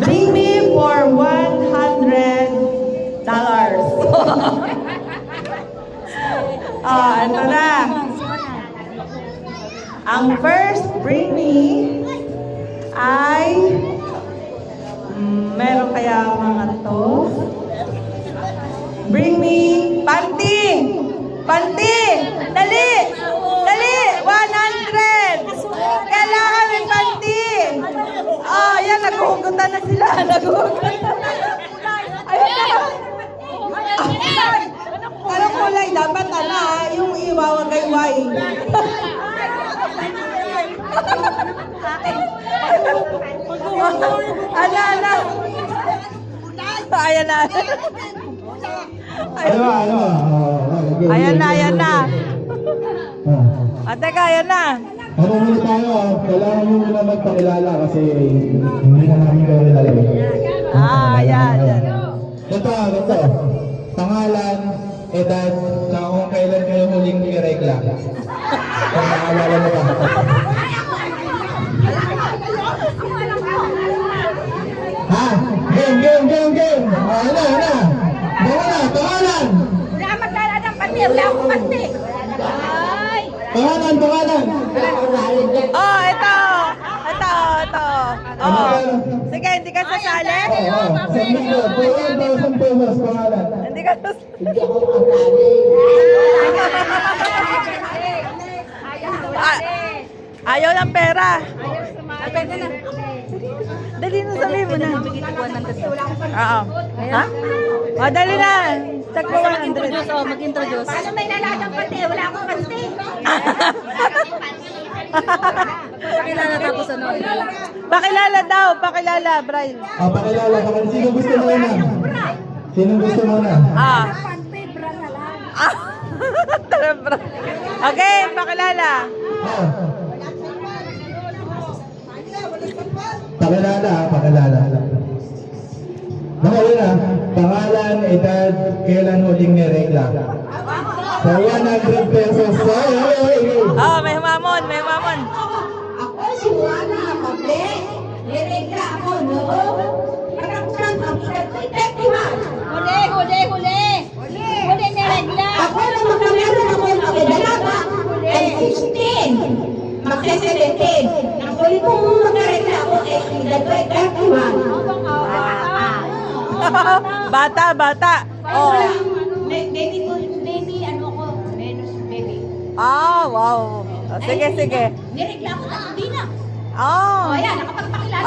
Bring me for $100. Ito na. Ang first bring me ay meron kaya mga to? Bring me panty! Panty! Dali! Dali! 100! Kailangan may panty! Oh, yan, naghuhugutan na sila. Naghuhugutan na. Ayun na. Anong kulay? Dapat, yung iwawagay-way. Ala. Ayan na. Ayan na. Teka, ayan na. Ano muna tayo? Kailangan mo muna magpakilala kasi hindi na namin kayo nilalagay. Ayan. Ito. Pangalan, edad, na kung kailan kayo huling niregla. Kung naalala mo ba? Ha? Game! Ano? Pangalan! Wala magdala ng pati, wala akong pati. Ay! Pangalan! Oh, ito. Oh. Sige, hindi ka sasali? $1,000 pangalan. Hindi ka sasali. Ayaw ng pera. Pwede na. Dali na, sabihin mo na. Oo. Ha? O, dali na. Tagpo 100. Mag-introduce. Paano may lalatang pati? Wala akong pati. Pakilala tapos ano? Pakilala, Brian. Pakilala. Sino gusto mo na? Pati, bra na lang. Tara, bro. Okay, pakilala. Pakilala. Nakawin na. Pangalan, edad, kailan huling niregla. For $100. Oh, may humamon. Ako si Juana Pable. Niregla ako, no? Parang saan ang festival. Huli niregla. Ako na magkamaroon ako ng dalaga. Ay 16. Magse-17. Ang huli kong magkaregla ako ay edad ko ay 31. Bata. Oh. Baby, ano ko? Venus baby. Wow. Oh, sige. Niregla ako na, hindi na. Oh. O, ayan, nakapagpakilala.